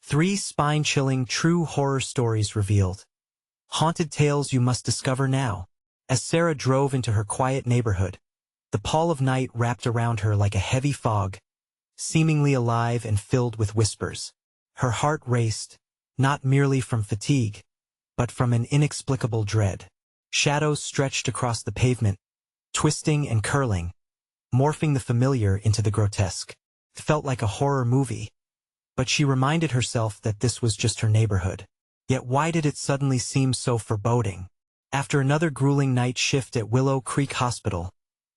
3 spine-chilling true horror stories revealed. Haunted tales you must discover now. As Sarah drove into her quiet neighborhood, the pall of night wrapped around her like a heavy fog, seemingly alive and filled with whispers. Her heart raced, not merely from fatigue, but from an inexplicable dread. Shadows stretched across the pavement, twisting and curling, morphing the familiar into the grotesque. It felt like a horror movie, but she reminded herself that this was just her neighborhood. Yet why did it suddenly seem so foreboding? After another grueling night shift at Willow Creek Hospital,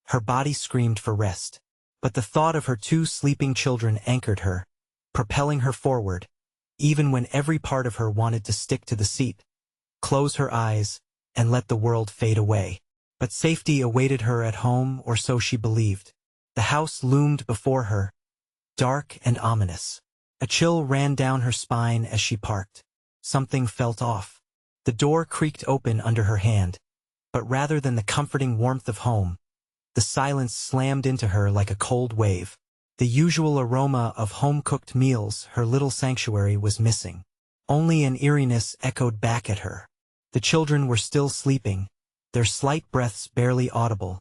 her body screamed for rest. But the thought of her 2 sleeping children anchored her, propelling her forward, even when every part of her wanted to stick to the seat, close her eyes, and let the world fade away. But safety awaited her at home, or so she believed. The house loomed before her, dark and ominous. A chill ran down her spine as she parked. Something felt off. The door creaked open under her hand, but rather than the comforting warmth of home, the silence slammed into her like a cold wave. The usual aroma of home-cooked meals, her little sanctuary, was missing. Only an eeriness echoed back at her. The children were still sleeping, their slight breaths barely audible,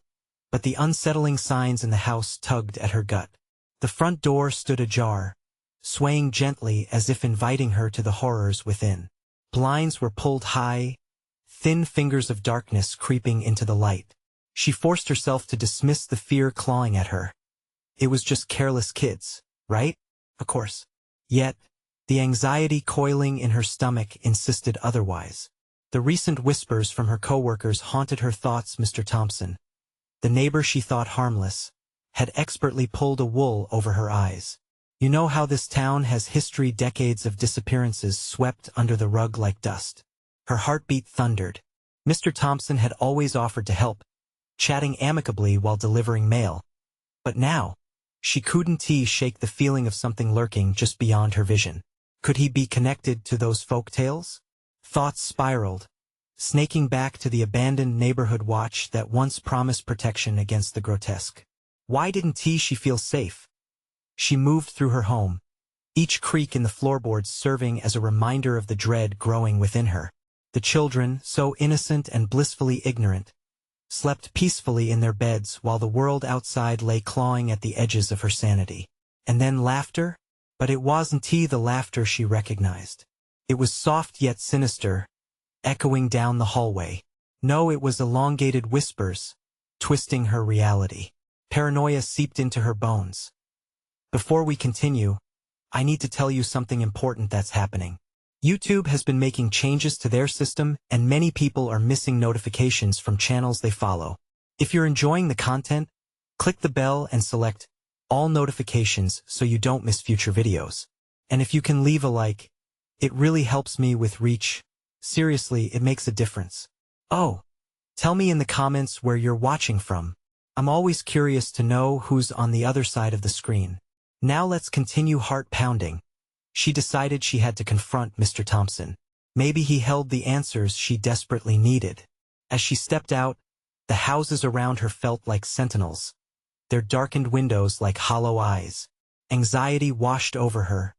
but the unsettling signs in the house tugged at her gut. The front door stood ajar, swaying gently as if inviting her to the horrors within. Blinds were pulled high, thin fingers of darkness creeping into the light. She forced herself to dismiss the fear clawing at her. It was just careless kids, right? Of course. Yet, the anxiety coiling in her stomach insisted otherwise. The recent whispers from her coworkers haunted her thoughts. Mr. Thompson, the neighbor she thought harmless, had expertly pulled a wool over her eyes. You know how this town has history, decades of disappearances swept under the rug like dust. Her heartbeat thundered. Mr. Thompson had always offered to help, chatting amicably while delivering mail. But now, she couldn't shake the feeling of something lurking just beyond her vision. Could he be connected to those folk tales? Thoughts spiraled, snaking back to the abandoned neighborhood watch that once promised protection against the grotesque. Why didn't she feel safe? She moved through her home, each creak in the floorboards serving as a reminder of the dread growing within her. The children, so innocent and blissfully ignorant, slept peacefully in their beds while the world outside lay clawing at the edges of her sanity. And then laughter? But it wasn't the laughter she recognized. It was soft yet sinister, echoing down the hallway. No, it was elongated whispers, twisting her reality. Paranoia seeped into her bones. Before we continue, I need to tell you something important that's happening. YouTube has been making changes to their system, and many people are missing notifications from channels they follow. If you're enjoying the content, click the bell and select all notifications so you don't miss future videos. And if you can leave a like, it really helps me with reach. Seriously, it makes a difference. Oh, tell me in the comments where you're watching from. I'm always curious to know who's on the other side of the screen. Now let's continue heart pounding. She decided she had to confront Mr. Thompson. Maybe he held the answers she desperately needed. As she stepped out, the houses around her felt like sentinels, their darkened windows like hollow eyes. Anxiety washed over her,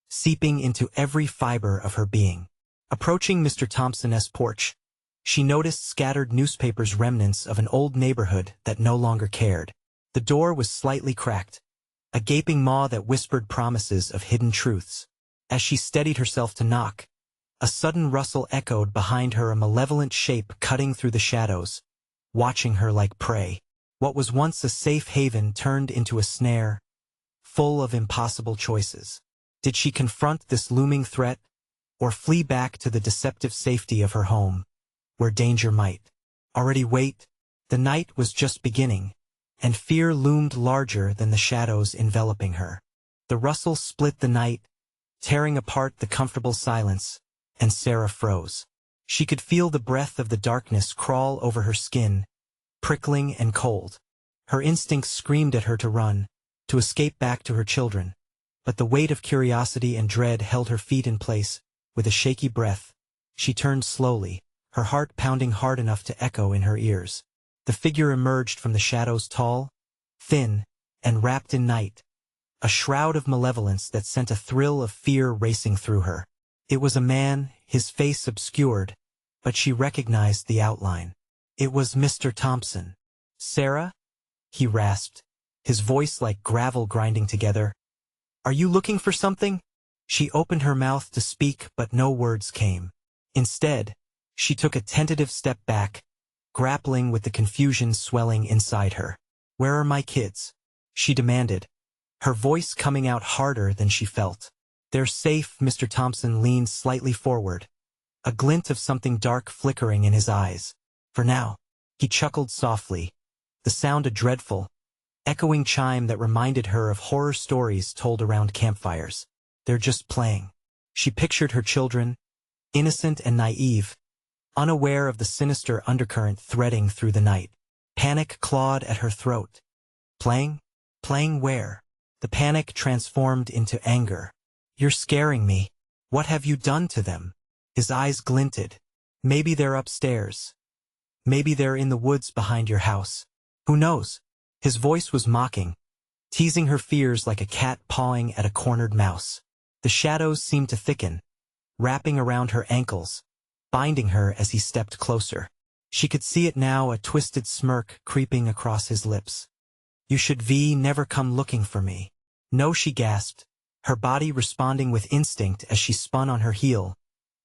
seeping into every fiber of her being. Approaching Mr. Thompson's porch, she noticed scattered newspapers, remnants of an old neighborhood that no longer cared. The door was slightly cracked, a gaping maw that whispered promises of hidden truths. As she steadied herself to knock, a sudden rustle echoed behind her, a malevolent shape cutting through the shadows, watching her like prey. What was once a safe haven turned into a snare, full of impossible choices. Did she confront this looming threat, or flee back to the deceptive safety of her home, where danger might already wait? The night was just beginning, and fear loomed larger than the shadows enveloping her. The rustle split the night, tearing apart the comfortable silence, and Sarah froze. She could feel the breath of the darkness crawl over her skin, prickling and cold. Her instincts screamed at her to run, to escape back to her children. But the weight of curiosity and dread held her feet in place. With a shaky breath, she turned slowly, her heart pounding hard enough to echo in her ears. The figure emerged from the shadows, tall, thin, and wrapped in night, a shroud of malevolence that sent a thrill of fear racing through her. It was a man, his face obscured, but she recognized the outline. It was Mr. Thompson. "Sarah?" he rasped, his voice like gravel grinding together. "Are you looking for something?" She opened her mouth to speak, but no words came. Instead, she took a tentative step back, grappling with the confusion swelling inside her. "Where are my kids?" she demanded, her voice coming out harder than she felt. "They're safe." Mr. Thompson leaned slightly forward, a glint of something dark flickering in his eyes. "For now." He chuckled softly, the sound a dreadful, echoing chime that reminded her of horror stories told around campfires. "They're just playing." She pictured her children, innocent and naive, unaware of the sinister undercurrent threading through the night. Panic clawed at her throat. Playing? Playing where? The panic transformed into anger. "You're scaring me. What have you done to them?" His eyes glinted. "Maybe they're upstairs. Maybe they're in the woods behind your house. Who knows?" His voice was mocking, teasing her fears like a cat pawing at a cornered mouse. The shadows seemed to thicken, wrapping around her ankles, binding her as he stepped closer. She could see it now, a twisted smirk creeping across his lips. "You should never come looking for me." "No," she gasped, her body responding with instinct as she spun on her heel,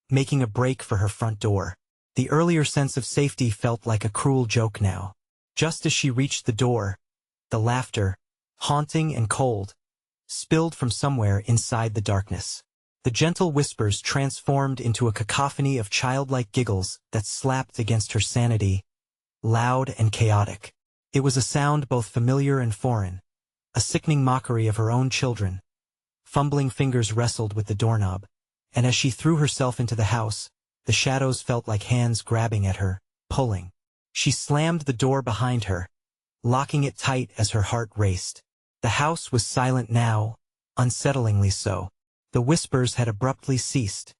making a break for her front door. The earlier sense of safety felt like a cruel joke now. Just as she reached the door, the laughter, haunting and cold, spilled from somewhere inside the darkness. The gentle whispers transformed into a cacophony of childlike giggles that slapped against her sanity, loud and chaotic. It was a sound both familiar and foreign, a sickening mockery of her own children. Fumbling fingers wrestled with the doorknob, and as she threw herself into the house, the shadows felt like hands grabbing at her, pulling. She slammed the door behind her, locking it tight as her heart raced. The house was silent now, unsettlingly so. The whispers had abruptly ceased,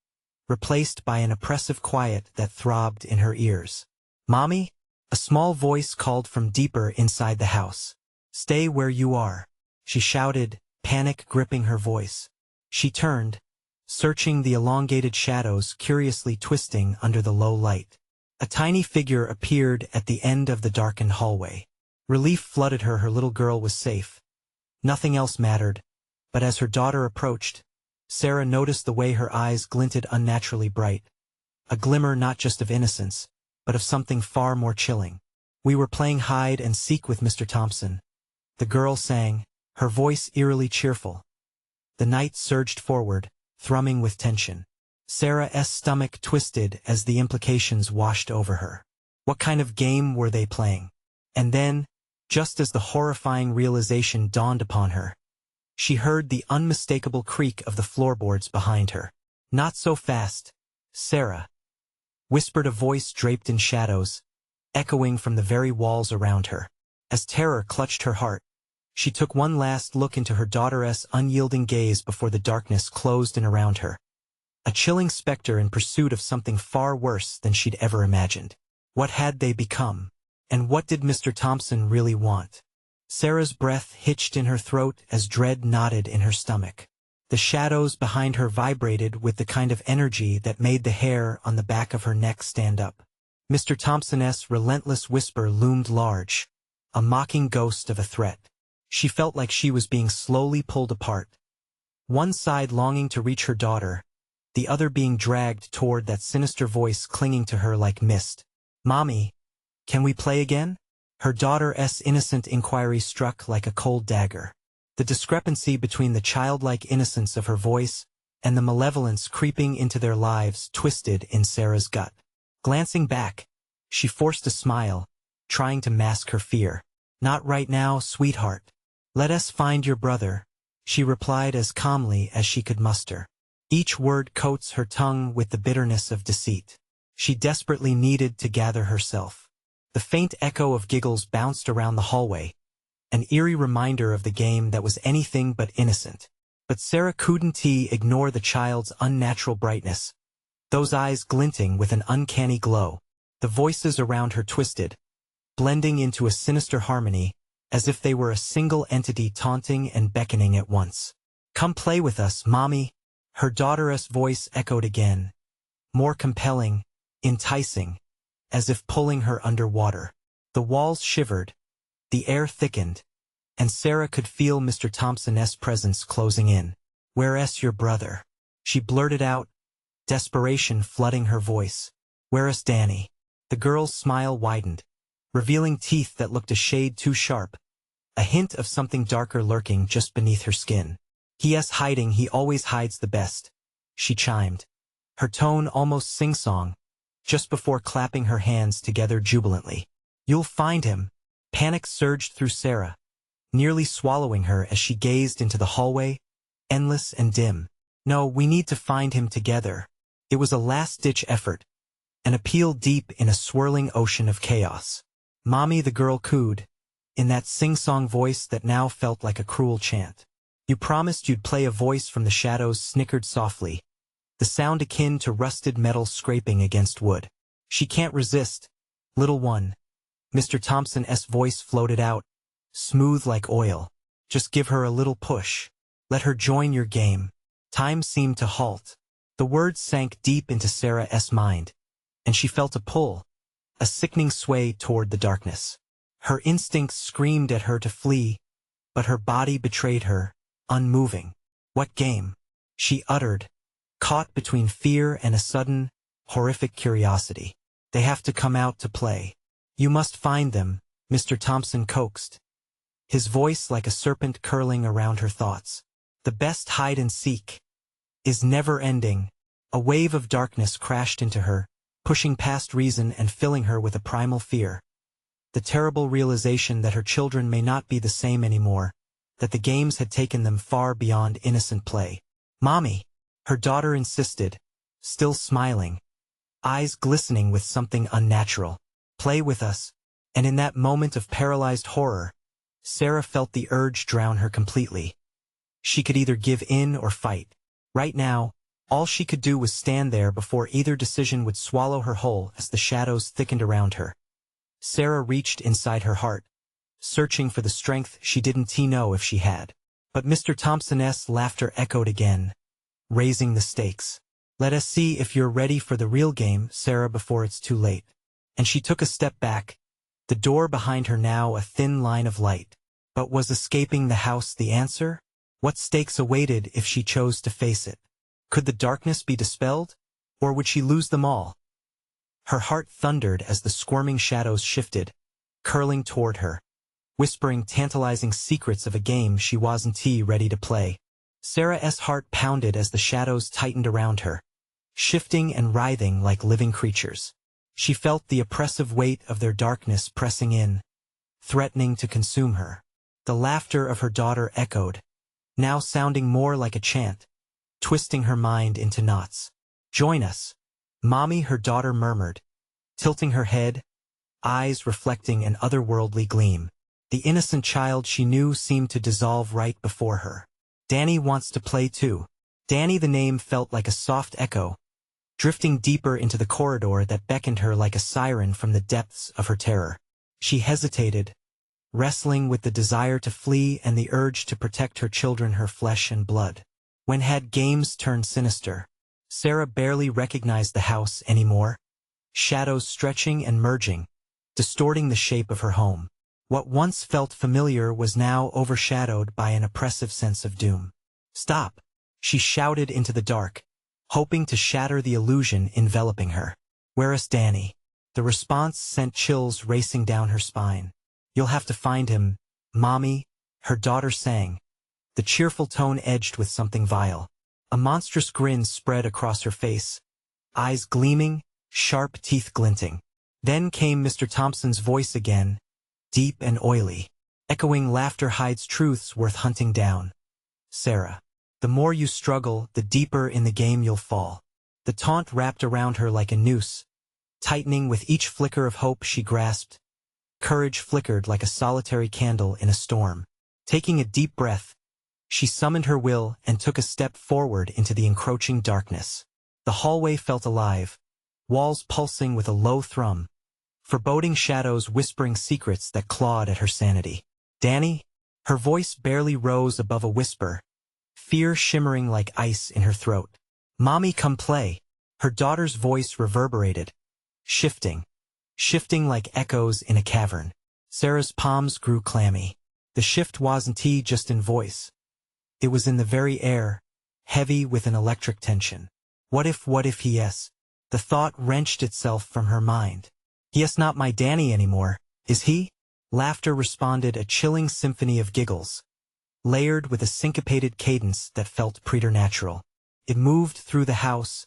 replaced by an oppressive quiet that throbbed in her ears. "Mommy?" A small voice called from deeper inside the house. "Stay where you are," she shouted, panic gripping her voice. She turned, searching the elongated shadows curiously twisting under the low light. A tiny figure appeared at the end of the darkened hallway. Relief flooded her. Her little girl was safe. Nothing else mattered, but as her daughter approached, Sarah noticed the way her eyes glinted unnaturally bright, a glimmer not just of innocence, but of something far more chilling. "We were playing hide and seek with Mr. Thompson," the girl sang, her voice eerily cheerful. The night surged forward, thrumming with tension. Sarah's stomach twisted as the implications washed over her. What kind of game were they playing? And then, just as the horrifying realization dawned upon her, she heard the unmistakable creak of the floorboards behind her. "Not so fast, Sarah," whispered a voice draped in shadows, echoing from the very walls around her. As terror clutched her heart, she took one last look into her daughter's unyielding gaze before the darkness closed in around her. A chilling specter in pursuit of something far worse than she'd ever imagined. What had they become? And what did Mr. Thompson really want? Sarah's breath hitched in her throat as dread knotted in her stomach. The shadows behind her vibrated with the kind of energy that made the hair on the back of her neck stand up. Mr. Thompson's relentless whisper loomed large, a mocking ghost of a threat. She felt like she was being slowly pulled apart, one side longing to reach her daughter, the other being dragged toward that sinister voice clinging to her like mist. "Mommy, can we play again?" Her daughter's innocent inquiry struck like a cold dagger. The discrepancy between the childlike innocence of her voice and the malevolence creeping into their lives twisted in Sarah's gut. Glancing back, she forced a smile, trying to mask her fear. "Not right now, sweetheart. Let us find your brother," she replied as calmly as she could muster. Each word coats her tongue with the bitterness of deceit. She desperately needed to gather herself. The faint echo of giggles bounced around the hallway, an eerie reminder of the game that was anything but innocent. But Sarah couldn't ignore the child's unnatural brightness, those eyes glinting with an uncanny glow. The voices around her twisted, blending into a sinister harmony, as if they were a single entity taunting and beckoning at once. "Come play with us, Mommy." Her daughter's voice echoed again, more compelling, enticing, as if pulling her underwater. The walls shivered, the air thickened, and Sarah could feel Mr. Thompson's presence closing in. "Where's your brother?" she blurted out, desperation flooding her voice. "Where's Danny?" The girl's smile widened, revealing teeth that looked a shade too sharp, a hint of something darker lurking just beneath her skin. "He's hiding, he always hides the best," she chimed, her tone almost sing-song, just before clapping her hands together jubilantly. "You'll find him." Panic surged through Sarah, nearly swallowing her as she gazed into the hallway, endless and dim. "No, we need to find him together." It was a last-ditch effort, an appeal deep in a swirling ocean of chaos. "Mommy," the girl cooed, in that sing-song voice that now felt like a cruel chant. "You promised you'd play." A voice from the shadows snickered softly, the sound akin to rusted metal scraping against wood. "She can't resist, little one." Mr. Thompson's voice floated out, smooth like oil. "Just give her a little push. Let her join your game." Time seemed to halt. The words sank deep into Sarah's mind, and she felt a pull, a sickening sway toward the darkness. Her instincts screamed at her to flee, but her body betrayed her, unmoving. "What game?" she uttered, caught between fear and a sudden, horrific curiosity. "They have to come out to play." "You must find them," Mr. Thompson coaxed, his voice like a serpent curling around her thoughts. "The best hide-and-seek is never-ending." A wave of darkness crashed into her, pushing past reason and filling her with a primal fear. The terrible realization that her children may not be the same anymore, that the games had taken them far beyond innocent play. "Mommy," her daughter insisted, still smiling, eyes glistening with something unnatural. "Play with us." And in that moment of paralyzed horror, Sarah felt the urge drown her completely. She could either give in or fight. Right now, all she could do was stand there before either decision would swallow her whole as the shadows thickened around her. Sarah reached inside her heart, searching for the strength she didn't know if she had. But Mr. Thompson's laughter echoed again, raising the stakes. "Let us see if you're ready for the real game, Sarah, before it's too late." And she took a step back, the door behind her now a thin line of light. But was escaping the house the answer? What stakes awaited if she chose to face it? Could the darkness be dispelled, or would she lose them all? Her heart thundered as the squirming shadows shifted, curling toward her, whispering tantalizing secrets of a game she wasn't ready to play. Sarah's heart pounded as the shadows tightened around her, shifting and writhing like living creatures. She felt the oppressive weight of their darkness pressing in, threatening to consume her. The laughter of her daughter echoed, now sounding more like a chant, twisting her mind into knots. "Join us, Mommy," her daughter murmured, tilting her head, eyes reflecting an otherworldly gleam. The innocent child she knew seemed to dissolve right before her. "Danny wants to play too." Danny, the name felt like a soft echo, drifting deeper into the corridor that beckoned her like a siren from the depths of her terror. She hesitated, wrestling with the desire to flee and the urge to protect her children, her flesh and blood. When had games turned sinister? Sarah barely recognized the house anymore, shadows stretching and merging, distorting the shape of her home. What once felt familiar was now overshadowed by an oppressive sense of doom. "Stop!" she shouted into the dark, hoping to shatter the illusion enveloping her. "Where's Danny?" The response sent chills racing down her spine. "You'll have to find him, Mommy," her daughter sang, the cheerful tone edged with something vile. A monstrous grin spread across her face, eyes gleaming, sharp teeth glinting. Then came Mr. Thompson's voice again, deep and oily. Echoing laughter hides truths worth hunting down. "Sarah, the more you struggle, the deeper in the game you'll fall." The taunt wrapped around her like a noose, tightening with each flicker of hope she grasped. Courage flickered like a solitary candle in a storm. Taking a deep breath, she summoned her will and took a step forward into the encroaching darkness. The hallway felt alive, walls pulsing with a low thrum, foreboding shadows whispering secrets that clawed at her sanity. Danny? Her voice barely rose above a whisper, fear shimmering like ice in her throat. Mommy, come play. Her daughter's voice reverberated, shifting like echoes in a cavern. Sarah's palms grew clammy. The shift wasn't just in voice. It was in the very air, heavy with an electric tension. What if he yes? The thought wrenched itself from her mind. He's not my Danny anymore, is he? Laughter responded, a chilling symphony of giggles, layered with a syncopated cadence that felt preternatural. It moved through the house,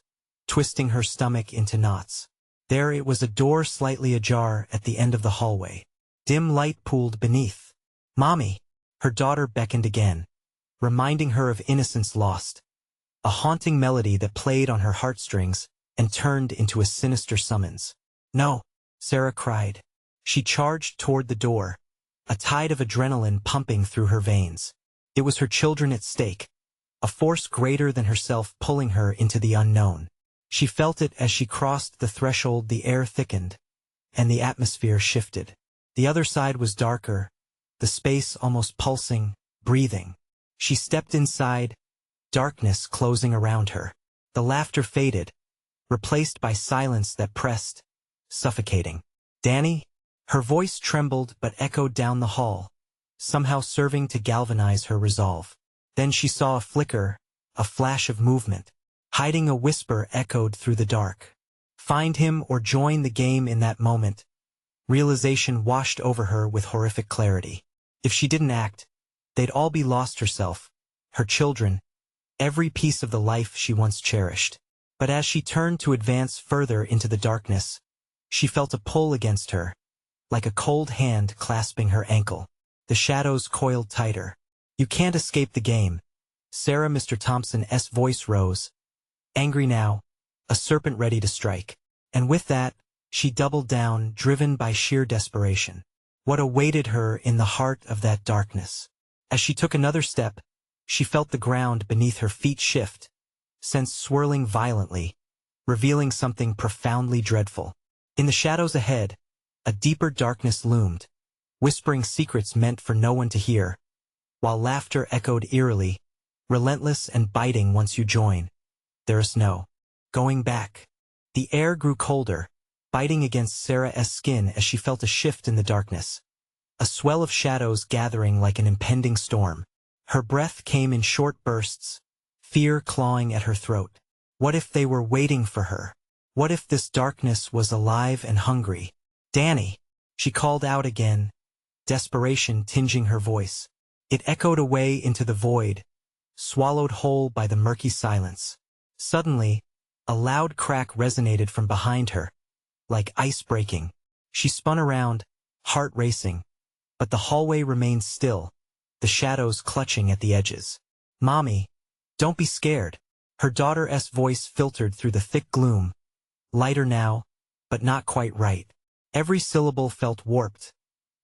twisting her stomach into knots. There it was, a door slightly ajar at the end of the hallway. Dim light pooled beneath. Mommy! Her daughter beckoned again, reminding her of innocence lost. A haunting melody that played on her heartstrings and turned into a sinister summons. No! Sarah cried. She charged toward the door, a tide of adrenaline pumping through her veins. It was her children at stake, a force greater than herself pulling her into the unknown. She felt it as she crossed the threshold. The air thickened, and the atmosphere shifted. The other side was darker, the space almost pulsing, breathing. She stepped inside, darkness closing around her. The laughter faded, replaced by silence that pressed, suffocating. Danny? Her voice trembled but echoed down the hall, somehow serving to galvanize her resolve. Then she saw a flicker, a flash of movement. Hiding, a whisper echoed through the dark. Find him or join the game. In that moment, realization washed over her with horrific clarity. If she didn't act, they'd all be lost, herself, her children, every piece of the life she once cherished. But as she turned to advance further into the darkness, she felt a pull against her, like a cold hand clasping her ankle. The shadows coiled tighter. You can't escape the game. Sarah, Mr. Thompson's voice rose, angry now, a serpent ready to strike. And with that, she doubled down, driven by sheer desperation. What awaited her in the heart of that darkness? As she took another step, she felt the ground beneath her feet shift, sense swirling violently, revealing something profoundly dreadful. In the shadows ahead, a deeper darkness loomed, whispering secrets meant for no one to hear, while laughter echoed eerily, relentless and biting. Once you join, there's no going back. The air grew colder, biting against Sarah's skin as she felt a shift in the darkness, a swell of shadows gathering like an impending storm. Her breath came in short bursts, fear clawing at her throat. What if they were waiting for her? What if this darkness was alive and hungry? Danny! She called out again, desperation tinging her voice. It echoed away into the void, swallowed whole by the murky silence. Suddenly, a loud crack resonated from behind her, like ice breaking. She spun around, heart racing, but the hallway remained still, the shadows clutching at the edges. Mommy, don't be scared. Her daughter's voice filtered through the thick gloom, lighter now, but not quite right. Every syllable felt warped,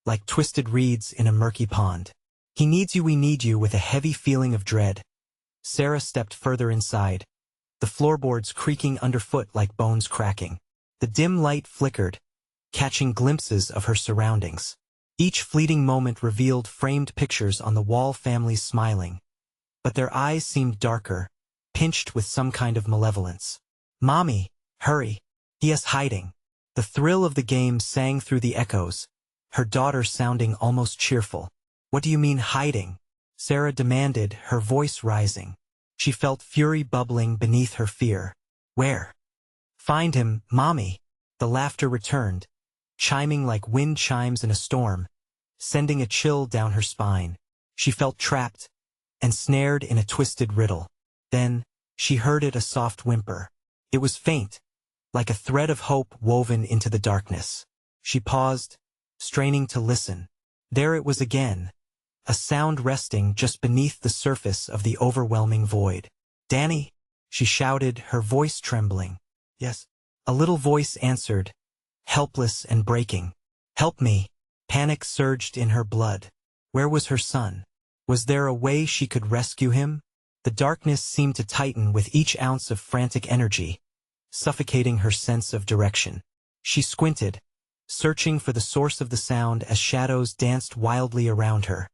like twisted reeds in a murky pond. He needs you, we need you. With a heavy feeling of dread, Sarah stepped further inside, the floorboards creaking underfoot like bones cracking. The dim light flickered, catching glimpses of her surroundings. Each fleeting moment revealed framed pictures on the wall, families smiling, but their eyes seemed darker, pinched with some kind of malevolence. Mommy, hurry! He is hiding. The thrill of the game sang through the echoes, her daughter sounding almost cheerful. What do you mean hiding? Sarah demanded, her voice rising. She felt fury bubbling beneath her fear. Where? Find him, Mommy. The laughter returned, chiming like wind chimes in a storm, sending a chill down her spine. She felt trapped, ensnared in a twisted riddle. Then, she heard it, a soft whimper. It was faint, like a thread of hope woven into the darkness. She paused, straining to listen. There it was again, a sound resting just beneath the surface of the overwhelming void. Danny, she shouted, her voice trembling. Yes. A little voice answered, helpless and breaking. Help me. Panic surged in her blood. Where was her son? Was there a way she could rescue him? The darkness seemed to tighten with each ounce of frantic energy, suffocating her sense of direction. She squinted, searching for the source of the sound as shadows danced wildly around her,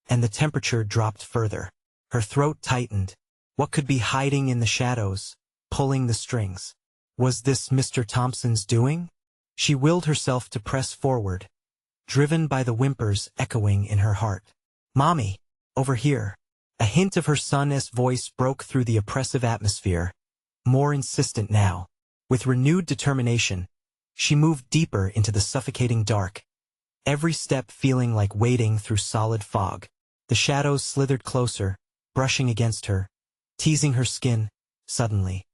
and the temperature dropped further. Her throat tightened. What could be hiding in the shadows, pulling the strings? Was this Mr. Thompson's doing? She willed herself to press forward, driven by the whimpers echoing in her heart. "Mommy, over here." A hint of her son's voice broke through the oppressive atmosphere, more insistent now. With renewed determination, she moved deeper into the suffocating dark, every step feeling like wading through solid fog. The shadows slithered closer, brushing against her, teasing her skin. Suddenly,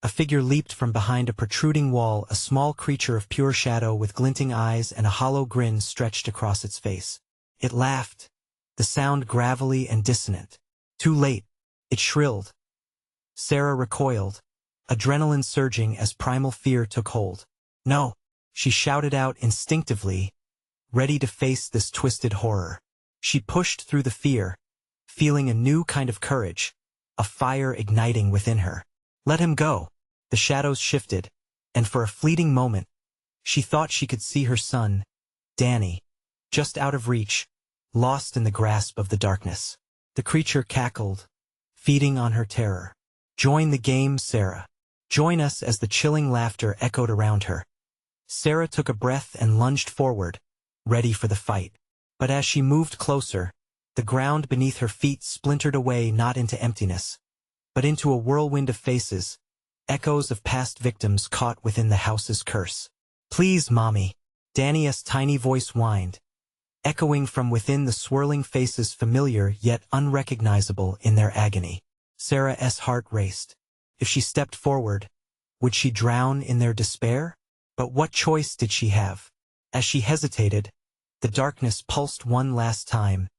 a figure leaped from behind a protruding wall, a small creature of pure shadow with glinting eyes and a hollow grin stretched across its face. It laughed, the sound gravelly and dissonant. Too late, it shrilled. Sarah recoiled, adrenaline surging as primal fear took hold. "No!" she shouted out instinctively, ready to face this twisted horror. She pushed through the fear, feeling a new kind of courage, a fire igniting within her. Let him go. The shadows shifted, and for a fleeting moment, she thought she could see her son, Danny, just out of reach, lost in the grasp of the darkness. The creature cackled, feeding on her terror. "Join the game, Sarah. Join us," as the chilling laughter echoed around her. Sarah took a breath and lunged forward, ready for the fight. But as she moved closer, the ground beneath her feet splintered away, not into emptiness, but into a whirlwind of faces, echoes of past victims caught within the house's curse. "Please, Mommy," Danny's tiny voice whined, echoing from within the swirling faces, familiar yet unrecognizable in their agony. Sarah's heart raced. If she stepped forward, would she drown in their despair? But what choice did she have? As she hesitated, the darkness pulsed one last time,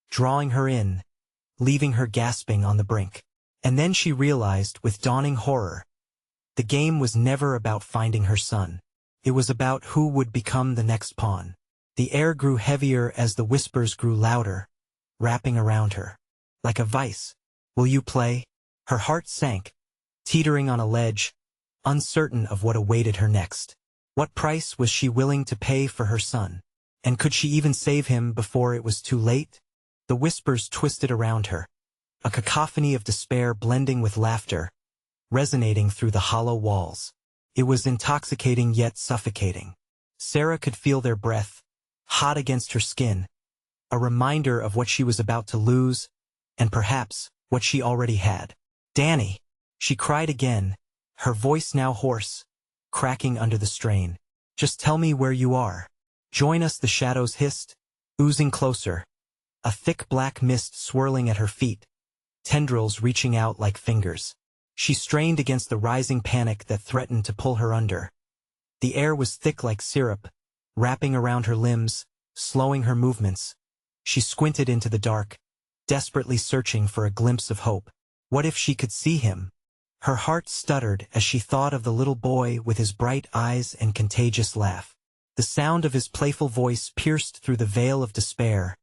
drawing her in, leaving her gasping on the brink. And then she realized, with dawning horror, the game was never about finding her son. It was about who would become the next pawn. The air grew heavier as the whispers grew louder, wrapping around her. Like a vice. "Will you play?" Her heart sank, teetering on a ledge, uncertain of what awaited her next. What price was she willing to pay for her son? And could she even save him before it was too late? The whispers twisted around her, a cacophony of despair blending with laughter, resonating through the hollow walls. It was intoxicating yet suffocating. Sarah could feel their breath, hot against her skin, a reminder of what she was about to lose, and perhaps what she already had. "Danny!" she cried again, her voice now hoarse, cracking under the strain. "Just tell me where you are. Join us," the shadows hissed, oozing closer, a thick black mist swirling at her feet, tendrils reaching out like fingers. She strained against the rising panic that threatened to pull her under. The air was thick like syrup, wrapping around her limbs, slowing her movements. She squinted into the dark, desperately searching for a glimpse of hope. What if she could see him? Her heart stuttered as she thought of the little boy with his bright eyes and contagious laugh. The sound of his playful voice pierced through the veil of despair,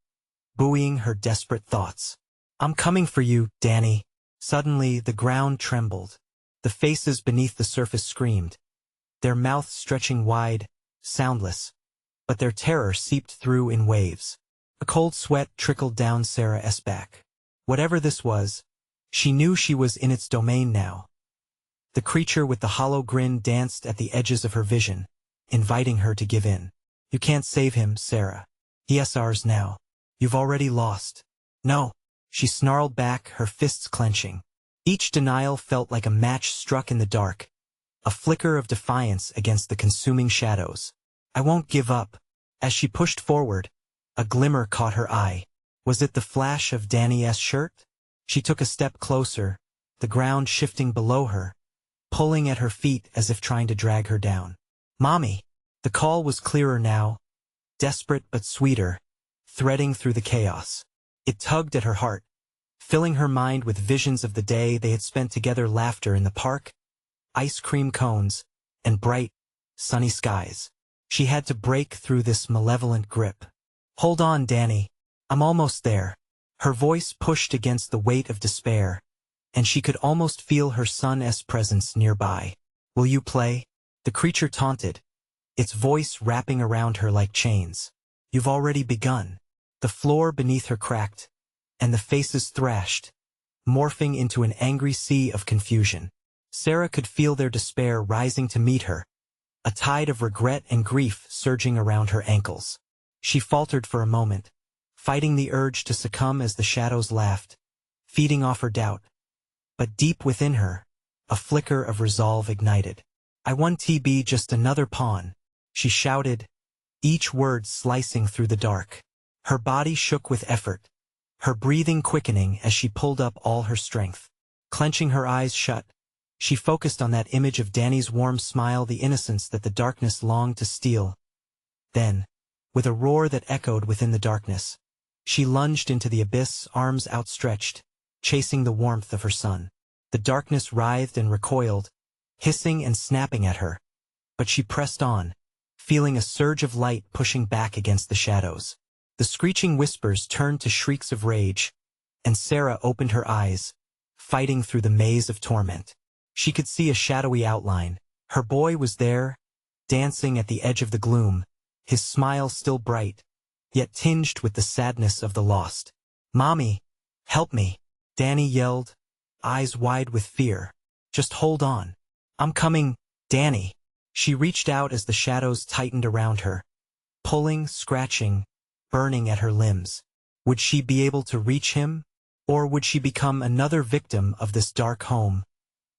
buoying her desperate thoughts. "I'm coming for you, Danny." Suddenly, the ground trembled. The faces beneath the surface screamed, their mouths stretching wide, soundless, but their terror seeped through in waves. A cold sweat trickled down Sarah's back. Whatever this was, she knew she was in its domain now. The creature with the hollow grin danced at the edges of her vision, inviting her to give in. "You can't save him, Sarah. He's ours now. You've already lost." "No," she snarled back, her fists clenching. Each denial felt like a match struck in the dark, a flicker of defiance against the consuming shadows. "I won't give up." As she pushed forward, a glimmer caught her eye. Was it the flash of Danny's shirt? She took a step closer, the ground shifting below her, pulling at her feet as if trying to drag her down. "Mommy!" The call was clearer now, desperate but sweeter, threading through the chaos. It tugged at her heart, filling her mind with visions of the day they had spent together, laughter in the park, ice cream cones, and bright, sunny skies. She had to break through this malevolent grip. "Hold on, Danny. I'm almost there." Her voice pushed against the weight of despair, and she could almost feel her son's presence nearby. "Will you play?" The creature taunted, its voice wrapping around her like chains. "You've already begun." The floor beneath her cracked, and the faces thrashed, morphing into an angry sea of confusion. Sarah could feel their despair rising to meet her, a tide of regret and grief surging around her ankles. She faltered for a moment, fighting the urge to succumb as the shadows laughed, feeding off her doubt. But deep within her, a flicker of resolve ignited. "I want to be just another pawn," she shouted, each word slicing through the dark. Her body shook with effort, her breathing quickening as she pulled up all her strength. Clenching her eyes shut, she focused on that image of Danny's warm smile, the innocence that the darkness longed to steal. Then, with a roar that echoed within the darkness, she lunged into the abyss, arms outstretched, chasing the warmth of her son. The darkness writhed and recoiled, hissing and snapping at her. But she pressed on, feeling a surge of light pushing back against the shadows. The screeching whispers turned to shrieks of rage, and Sarah opened her eyes, fighting through the maze of torment. She could see a shadowy outline. Her boy was there, dancing at the edge of the gloom, his smile still bright, yet tinged with the sadness of the lost. "Mommy, help me," Danny yelled, eyes wide with fear. "Just hold on. I'm coming, Danny." She reached out as the shadows tightened around her, pulling, scratching, burning at her limbs. Would she be able to reach him, or would she become another victim of this dark home,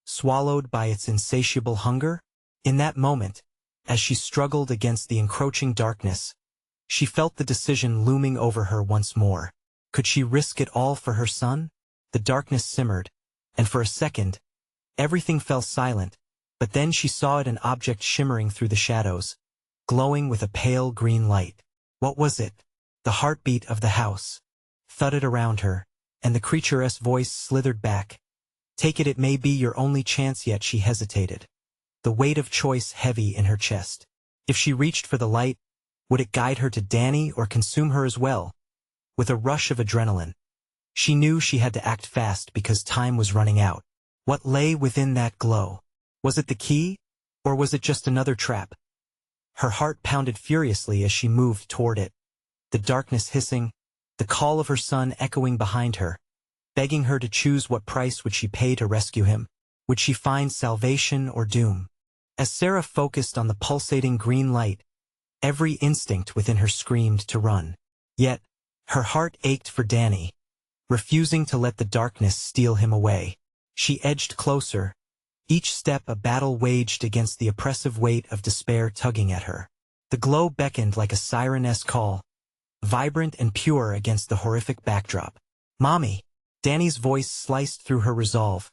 swallowed by its insatiable hunger? In that moment, as she struggled against the encroaching darkness, she felt the decision looming over her once more. Could she risk it all for her son? The darkness simmered, and for a second, everything fell silent, but then she saw it, an object shimmering through the shadows, glowing with a pale green light. What was it? The heartbeat of the house thudded around her, and the creature's voice slithered back. "Take it, it may be your only chance yet." She hesitated, the weight of choice heavy in her chest. If she reached for the light, would it guide her to Danny or consume her as well? With a rush of adrenaline, she knew she had to act fast because time was running out. What lay within that glow? Was it the key, or was it just another trap? Her heart pounded furiously as she moved toward it, the darkness hissing, the call of her son echoing behind her, begging her to choose. What price would she pay to rescue him? Would she find salvation or doom? As Sarah focused on the pulsating green light, every instinct within her screamed to run. Yet, her heart ached for Danny, refusing to let the darkness steal him away. She edged closer, each step a battle waged against the oppressive weight of despair tugging at her. The glow beckoned like a siren-esque call, vibrant and pure against the horrific backdrop. "Mommy!" Danny's voice sliced through her resolve,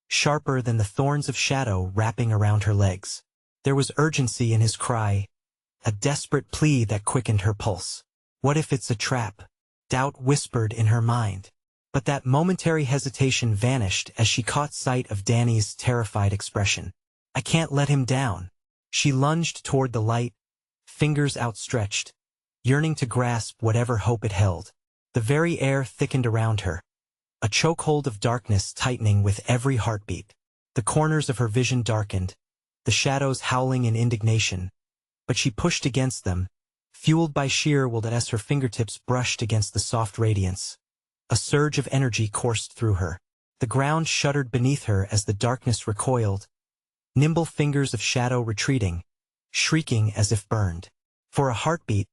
sharper than the thorns of shadow wrapping around her legs. There was urgency in his cry, a desperate plea that quickened her pulse. What if it's a trap? Doubt whispered in her mind. But that momentary hesitation vanished as she caught sight of Danny's terrified expression. "I can't let him down." She lunged toward the light, fingers outstretched, yearning to grasp whatever hope it held. The very air thickened around her, a chokehold of darkness tightening with every heartbeat. The corners of her vision darkened, the shadows howling in indignation, but she pushed against them, fueled by sheer will as her fingertips brushed against the soft radiance. A surge of energy coursed through her. The ground shuddered beneath her as the darkness recoiled, nimble fingers of shadow retreating, shrieking as if burned. For a heartbeat,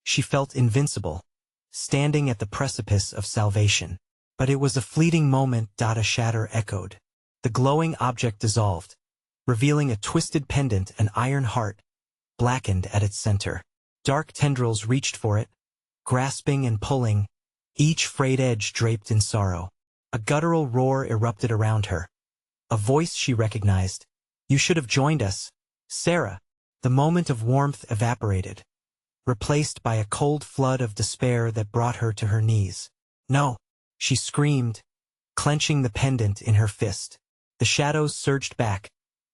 she felt invincible, standing at the precipice of salvation. But it was a fleeting moment. A shatter echoed. The glowing object dissolved, revealing a twisted pendant, an iron heart, blackened at its center. Dark tendrils reached for it, grasping and pulling, each frayed edge draped in sorrow. A guttural roar erupted around her, a voice she recognized. "You should have joined us, Sarah." The moment of warmth evaporated, replaced by a cold flood of despair that brought her to her knees. "No!" she screamed, clenching the pendant in her fist. The shadows surged back,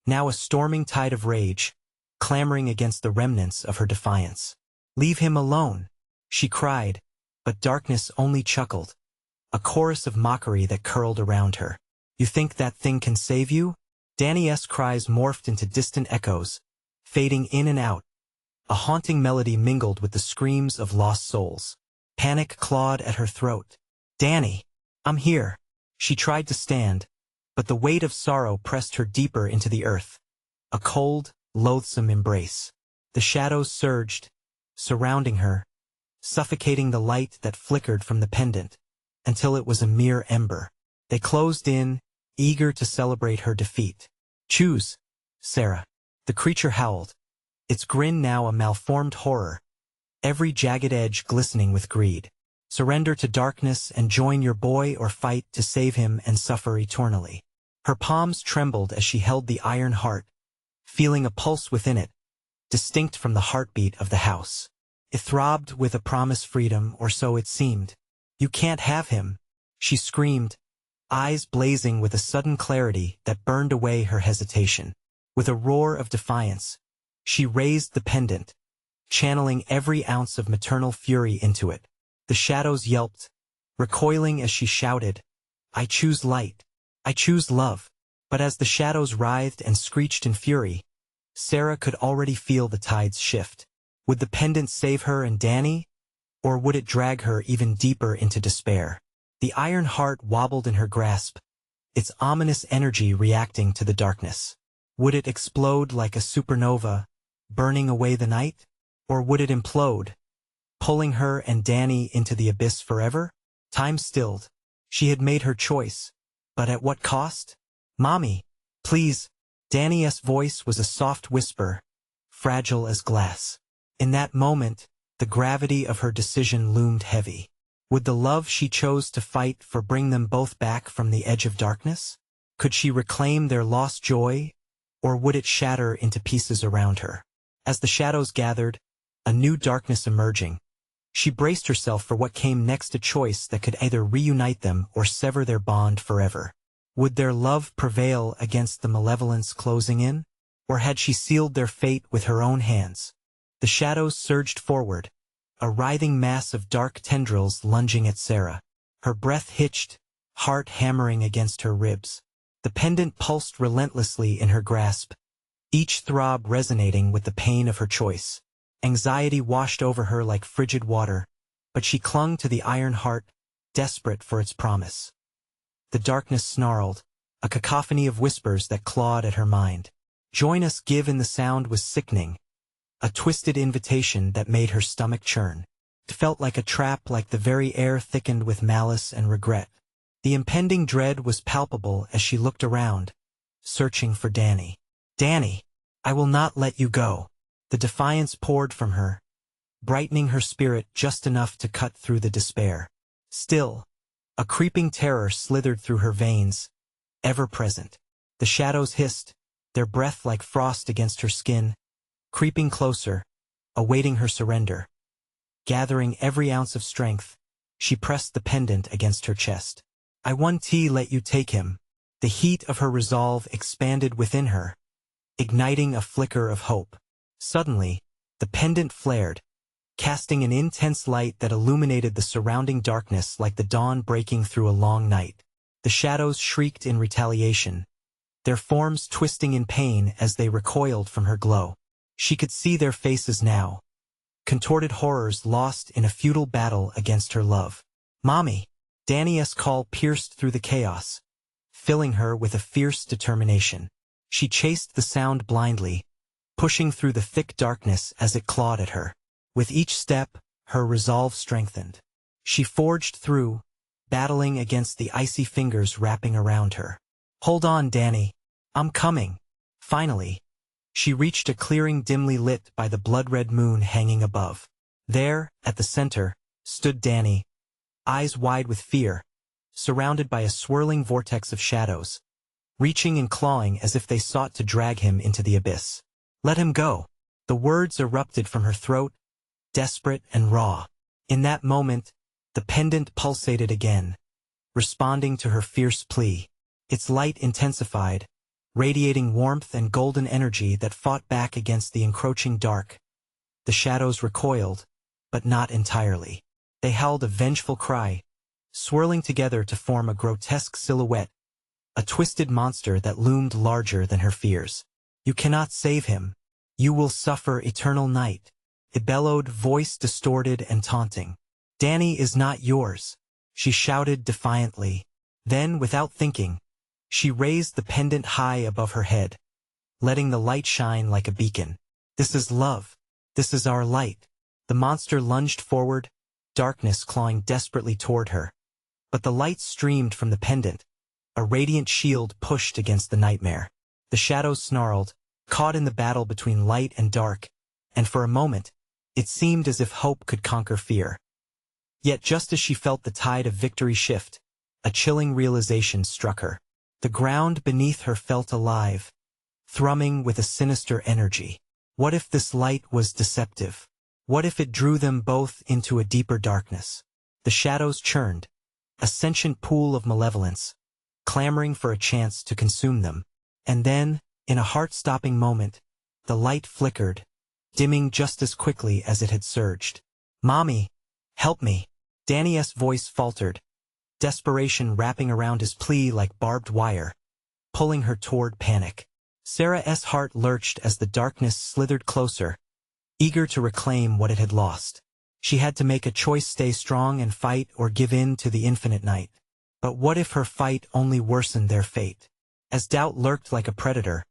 now a storming tide of rage, clamoring against the remnants of her defiance. "Leave him alone," she cried, but darkness only chuckled, a chorus of mockery that curled around her. "You think that thing can save you?" Danny's cries morphed into distant echoes, fading in and out, A haunting melody mingled with the screams of lost souls. Panic clawed at her throat. "Danny! I'm here!" She tried to stand, but the weight of sorrow pressed her deeper into the earth. A cold, loathsome embrace. The shadows surged, surrounding her, suffocating the light that flickered from the pendant, until it was a mere ember. They closed in, eager to celebrate her defeat. "Choose, Sarah." The creature howled, its grin now a malformed horror, every jagged edge glistening with greed. "Surrender to darkness and join your boy, or fight to save him and suffer eternally." Her palms trembled as she held the iron heart, feeling a pulse within it, distinct from the heartbeat of the house. It throbbed with a promised freedom, or so it seemed. "You can't have him," she screamed, eyes blazing with a sudden clarity that burned away her hesitation. With a roar of defiance, she raised the pendant, channeling every ounce of maternal fury into it. The shadows yelped, recoiling as she shouted, "I choose light. I choose love." But as the shadows writhed and screeched in fury, Sarah could already feel the tides shift. Would the pendant save her and Danny, or would it drag her even deeper into despair? The iron heart wobbled in her grasp, its ominous energy reacting to the darkness. Would it explode like a supernova, burning away the night? Or would it implode, pulling her and Danny into the abyss forever? Time stilled. She had made her choice, but at what cost? "Mommy, please." Danny's voice was a soft whisper, fragile as glass. In that moment, the gravity of her decision loomed heavy. Would the love she chose to fight for bring them both back from the edge of darkness? Could she reclaim their lost joy, or would it shatter into pieces around her? As the shadows gathered, a new darkness emerging, she braced herself for what came next, a choice that could either reunite them or sever their bond forever. Would their love prevail against the malevolence closing in? Or had she sealed their fate with her own hands? The shadows surged forward, a writhing mass of dark tendrils lunging at Sarah. Her breath hitched, heart hammering against her ribs. The pendant pulsed relentlessly in her grasp, each throb resonating with the pain of her choice. Anxiety washed over her like frigid water, but she clung to the iron heart, desperate for its promise. The darkness snarled, a cacophony of whispers that clawed at her mind. "Join us, give," in the sound was sickening, a twisted invitation that made her stomach churn. It felt like a trap, like the very air thickened with malice and regret. The impending dread was palpable as she looked around, searching for Danny. "Danny, I will not let you go." The defiance poured from her, brightening her spirit just enough to cut through the despair. Still, a creeping terror slithered through her veins, ever present. The shadows hissed, their breath like frost against her skin, creeping closer, awaiting her surrender. Gathering every ounce of strength, she pressed the pendant against her chest. "I won't let you take him." The heat of her resolve expanded within her, igniting a flicker of hope. Suddenly, the pendant flared, casting an intense light that illuminated the surrounding darkness like the dawn breaking through a long night. The shadows shrieked in retaliation, their forms twisting in pain as they recoiled from her glow. She could see their faces now, contorted horrors lost in a futile battle against her love. "Mommy!" Danny's call pierced through the chaos, filling her with a fierce determination. She chased the sound blindly, pushing through the thick darkness as it clawed at her. With each step, her resolve strengthened. She forged through, battling against the icy fingers wrapping around her. "Hold on, Danny. I'm coming." Finally, she reached a clearing dimly lit by the blood-red moon hanging above. There, at the center, stood Danny, eyes wide with fear, surrounded by a swirling vortex of shadows, reaching and clawing as if they sought to drag him into the abyss. "Let him go." The words erupted from her throat, desperate and raw. In that moment, the pendant pulsated again, responding to her fierce plea. Its light intensified, radiating warmth and golden energy that fought back against the encroaching dark. The shadows recoiled, but not entirely. They howled a vengeful cry, swirling together to form a grotesque silhouette, a twisted monster that loomed larger than her fears. "You cannot save him." You will suffer eternal night. It bellowed, voice distorted and taunting. Danny is not yours, she shouted defiantly. Then, without thinking, she raised the pendant high above her head, letting the light shine like a beacon. This is love. This is our light. The monster lunged forward, darkness clawing desperately toward her. But the light streamed from the pendant, a radiant shield pushed against the nightmare. The shadows snarled, caught in the battle between light and dark, and for a moment, it seemed as if hope could conquer fear. Yet just as she felt the tide of victory shift, a chilling realization struck her. The ground beneath her felt alive, thrumming with a sinister energy. What if this light was deceptive? What if it drew them both into a deeper darkness? The shadows churned, a sentient pool of malevolence, clamoring for a chance to consume them. And then, in a heart-stopping moment, the light flickered, dimming just as quickly as it had surged. "Mommy, help me." Danny's voice faltered, desperation wrapping around his plea like barbed wire, pulling her toward panic. Sarah's heart lurched as the darkness slithered closer, eager to reclaim what it had lost. She had to make a choice: stay strong and fight or give in to the infinite night. But what if her fight only worsened their fate? As doubt lurked like a predator,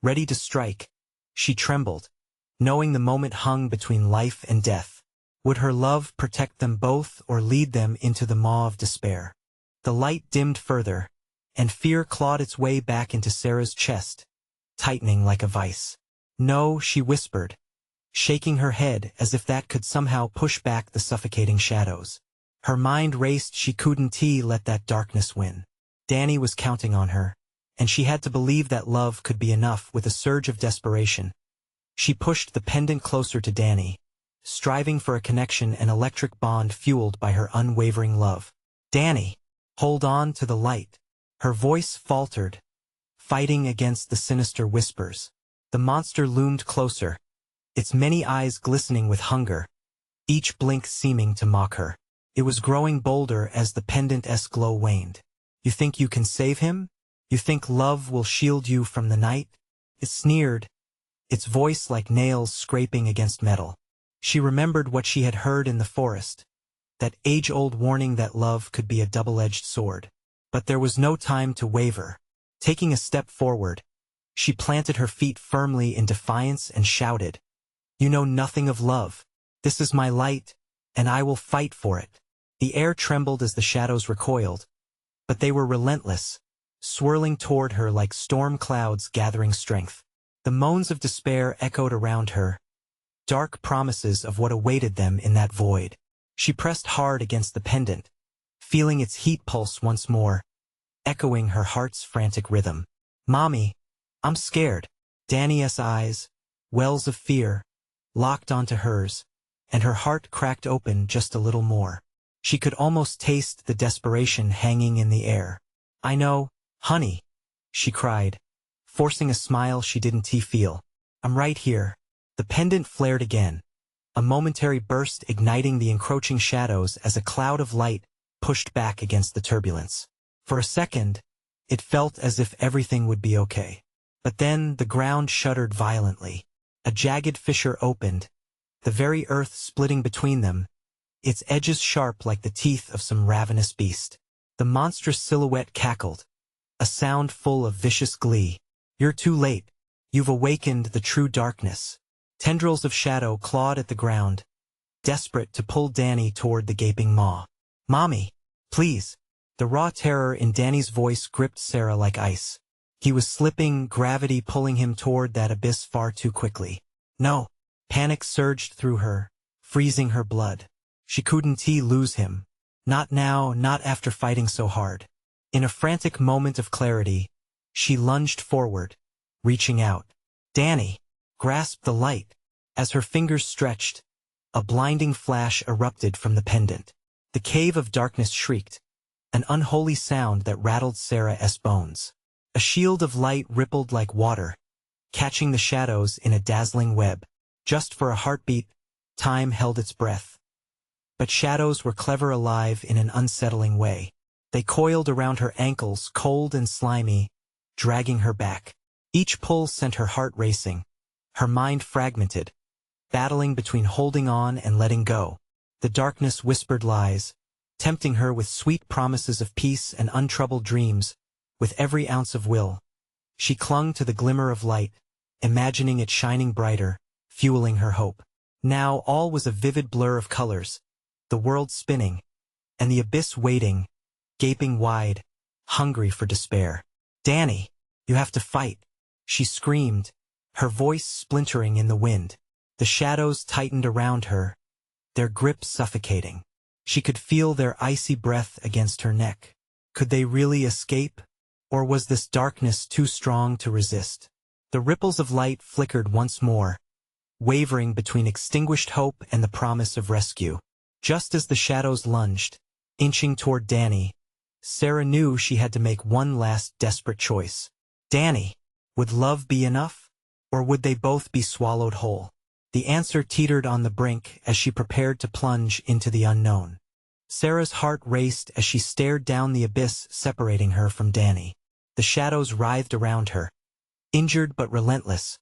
ready to strike, she trembled, knowing the moment hung between life and death. Would her love protect them both or lead them into the maw of despair? The light dimmed further, and fear clawed its way back into Sarah's chest, tightening like a vice. "No," she whispered, shaking her head as if that could somehow push back the suffocating shadows. Her mind raced. She couldn't let that darkness win. Danny was counting on her, and she had to believe that love could be enough. With a surge of desperation, she pushed the pendant closer to Danny, striving for a connection, an electric bond fueled by her unwavering love. "Danny, hold on to the light." Her voice faltered, fighting against the sinister whispers. The monster loomed closer, its many eyes glistening with hunger, each blink seeming to mock her. It was growing bolder as the pendant's glow waned. "You think you can save him? You think love will shield you from the night?" It sneered, its voice like nails scraping against metal. She remembered what she had heard in the forest, that age-old warning that love could be a double-edged sword. But there was no time to waver. Taking a step forward, she planted her feet firmly in defiance and shouted, "You know nothing of love. This is my light, and I will fight for it." The air trembled as the shadows recoiled, but they were relentless, swirling toward her like storm clouds gathering strength. The moans of despair echoed around her, dark promises of what awaited them in that void. She pressed hard against the pendant, feeling its heat pulse once more, echoing her heart's frantic rhythm. "Mommy, I'm scared." Danny's eyes, wells of fear, locked onto hers, and her heart cracked open just a little more. She could almost taste the desperation hanging in the air. "I know, honey," she cried, forcing a smile she didn't feel. "I'm right here." The pendant flared again, a momentary burst igniting the encroaching shadows as a cloud of light pushed back against the turbulence. For a second, it felt as if everything would be okay. But then the ground shuddered violently. A jagged fissure opened, the very earth splitting between them, its edges sharp like the teeth of some ravenous beast. The monstrous silhouette cackled, a sound full of vicious glee. "You're too late. You've awakened the true darkness." Tendrils of shadow clawed at the ground, desperate to pull Danny toward the gaping maw. "Mommy, please." The raw terror in Danny's voice gripped Sarah like ice. He was slipping, gravity pulling him toward that abyss far too quickly. "No." Panic surged through her, freezing her blood. She couldn't lose him. Not now, not after fighting so hard. In a frantic moment of clarity, she lunged forward, reaching out. Danny grasped the light. As her fingers stretched, a blinding flash erupted from the pendant. The cave of darkness shrieked, an unholy sound that rattled Sarah's bones. A shield of light rippled like water, catching the shadows in a dazzling web. Just for a heartbeat, time held its breath. But shadows were clever, alive in an unsettling way. They coiled around her ankles, cold and slimy, dragging her back. Each pull sent her heart racing, her mind fragmented, battling between holding on and letting go. The darkness whispered lies, tempting her with sweet promises of peace and untroubled dreams. With every ounce of will, she clung to the glimmer of light, imagining it shining brighter, fueling her hope. Now all was a vivid blur of colors, the world spinning, and the abyss waiting, gaping wide, hungry for despair. "Danny, you have to fight," she screamed, her voice splintering in the wind. The shadows tightened around her, their grip suffocating. She could feel their icy breath against her neck. Could they really escape? Or was this darkness too strong to resist? The ripples of light flickered once more, wavering between extinguished hope and the promise of rescue. Just as the shadows lunged, inching toward Danny, Sarah knew she had to make one last desperate choice. Danny, would love be enough? Or would they both be swallowed whole? The answer teetered on the brink as she prepared to plunge into the unknown. Sarah's heart raced as she stared down the abyss separating her from Danny. The shadows writhed around her, injured but relentless,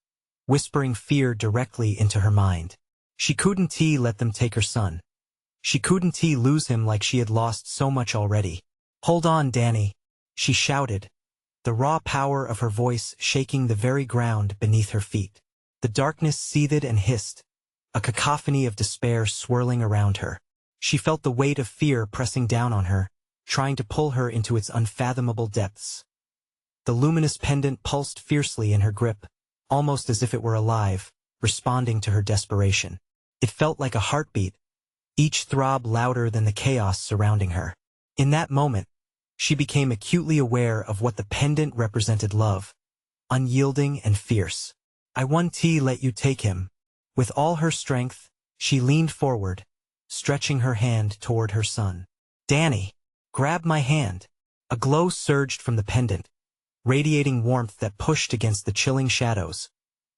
whispering fear directly into her mind. She couldn't let them take her son. She couldn't lose him like she had lost so much already. "Hold on, Danny," she shouted, the raw power of her voice shaking the very ground beneath her feet. The darkness seethed and hissed, a cacophony of despair swirling around her. She felt the weight of fear pressing down on her, trying to pull her into its unfathomable depths. The luminous pendant pulsed fiercely in her grip, almost as if it were alive, responding to her desperation. It felt like a heartbeat, each throb louder than the chaos surrounding her. In that moment, she became acutely aware of what the pendant represented: love, unyielding and fierce. "I won't let you take him." With all her strength, she leaned forward, stretching her hand toward her son. "Danny, grab my hand." A glow surged from the pendant, radiating warmth that pushed against the chilling shadows,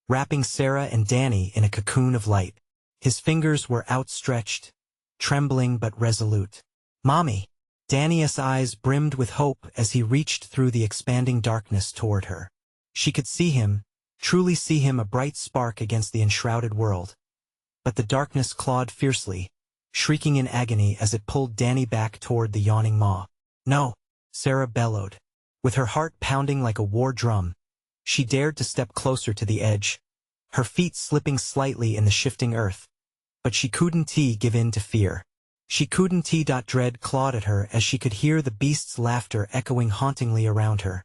wrapping Sarah and Danny in a cocoon of light. His fingers were outstretched, trembling but resolute. "Mommy." Danny's eyes brimmed with hope as he reached through the expanding darkness toward her. She could see him, truly see him, a bright spark against the enshrouded world. But the darkness clawed fiercely, shrieking in agony as it pulled Danny back toward the yawning maw. "No," Sarah bellowed. With her heart pounding like a war drum, she dared to step closer to the edge, her feet slipping slightly in the shifting earth. But she couldn't give in to fear. She couldn't. Dread clawed at her as she could hear the beast's laughter echoing hauntingly around her,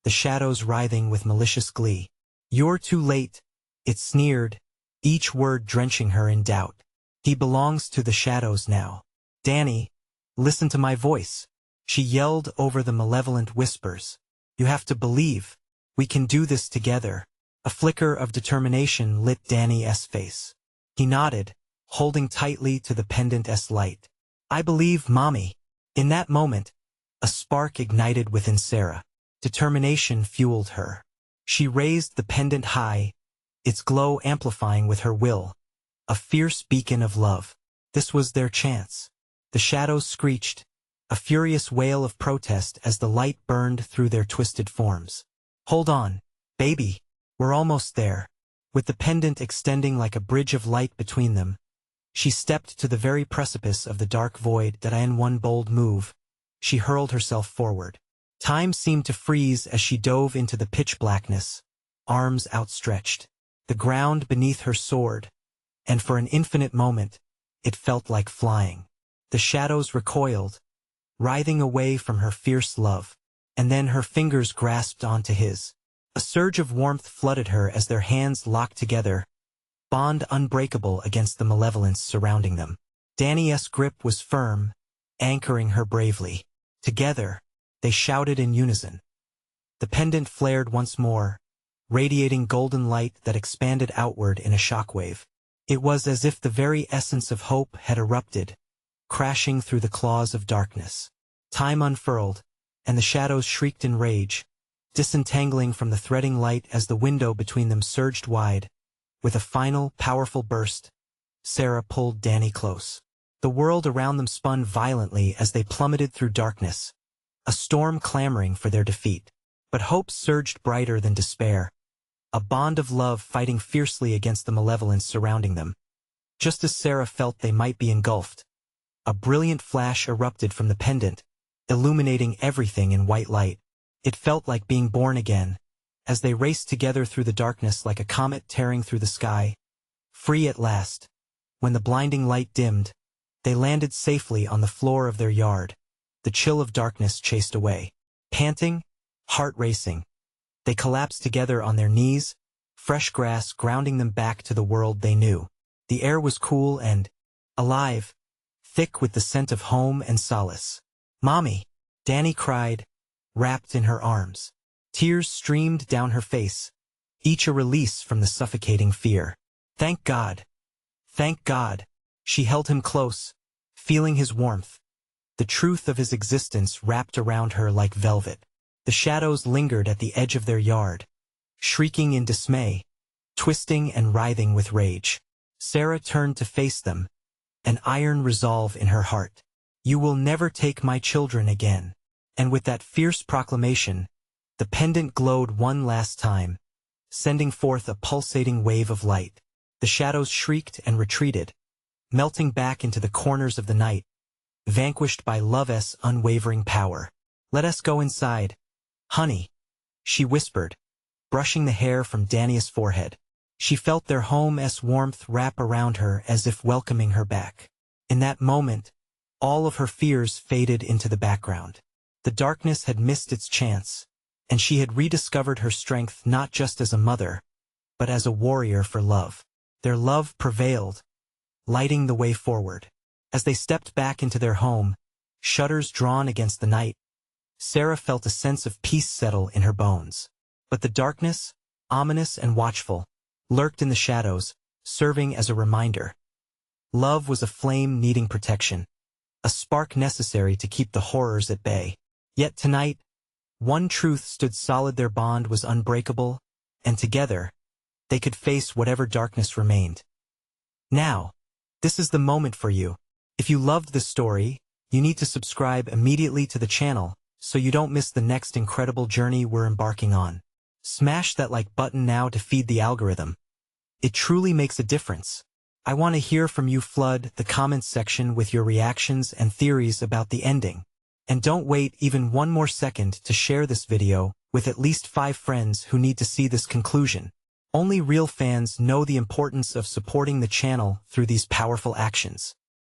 the shadows writhing with malicious glee. "You're too late," it sneered, each word drenching her in doubt. "He belongs to the shadows now." "Danny, listen to my voice," she yelled over the malevolent whispers. "You have to believe. We can do this together." A flicker of determination lit Danny's face. He nodded, holding tightly to the pendant's light. "I believe, Mommy." In that moment, a spark ignited within Sarah. Determination fueled her. She raised the pendant high, its glow amplifying with her will, a fierce beacon of love. This was their chance. The shadows screeched, a furious wail of protest as the light burned through their twisted forms. "Hold on, baby, we're almost there." With the pendant extending like a bridge of light between them, she stepped to the very precipice of the dark void that in one bold move, she hurled herself forward. Time seemed to freeze as she dove into the pitch blackness, arms outstretched. The ground beneath her soared, and for an infinite moment, it felt like flying. The shadows recoiled, writhing away from her fierce love, and then her fingers grasped onto his. A surge of warmth flooded her as their hands locked together, bond unbreakable against the malevolence surrounding them. Danny's grip was firm, anchoring her bravely. Together, they shouted in unison. The pendant flared once more, radiating golden light that expanded outward in a shockwave. It was as if the very essence of hope had erupted, crashing through the claws of darkness. Time unfurled, and the shadows shrieked in rage, disentangling from the threading light as the window between them surged wide. With a final, powerful burst, Sarah pulled Danny close. The world around them spun violently as they plummeted through darkness, a storm clamoring for their defeat. But hope surged brighter than despair. a bond of love fighting fiercely against the malevolence surrounding them. Just as Sarah felt they might be engulfed, a brilliant flash erupted from the pendant, illuminating everything in white light. It felt like being born again, as they raced together through the darkness like a comet tearing through the sky. Free at last. When the blinding light dimmed, they landed safely on the floor of their yard, the chill of darkness chased away. Panting, heart racing, they collapsed together on their knees, fresh grass grounding them back to the world they knew. The air was cool and alive, thick with the scent of home and solace. "Mommy!" Danny cried, wrapped in her arms. Tears streamed down her face, each a release from the suffocating fear. "Thank God! Thank God!" She held him close, feeling his warmth. The truth of his existence wrapped around her like velvet. The shadows lingered at the edge of their yard, shrieking in dismay, twisting and writhing with rage. Sarah turned to face them, an iron resolve in her heart. "You will never take my children again." And with that fierce proclamation, the pendant glowed one last time, sending forth a pulsating wave of light. The shadows shrieked and retreated, melting back into the corners of the night, vanquished by love's unwavering power. "Let us go inside, honey," she whispered, brushing the hair from Danny's forehead. She felt their home's warmth wrap around her as if welcoming her back. In that moment, all of her fears faded into the background. The darkness had missed its chance, and she had rediscovered her strength not just as a mother, but as a warrior for love. Their love prevailed, lighting the way forward. As they stepped back into their home, shutters drawn against the night, Sarah felt a sense of peace settle in her bones. But the darkness, ominous and watchful, lurked in the shadows, serving as a reminder. Love was a flame needing protection, a spark necessary to keep the horrors at bay. Yet tonight, one truth stood solid: their bond was unbreakable, and together, they could face whatever darkness remained. Now, this is the moment for you. If you loved this story, you need to subscribe immediately to the channel so you don't miss the next incredible journey we're embarking on. Smash that like button now to feed the algorithm. It truly makes a difference. I want to hear from you. Flood the comments section with your reactions and theories about the ending. And don't wait even one more second to share this video with at least 5 friends who need to see this conclusion. Only real fans know the importance of supporting the channel through these powerful actions.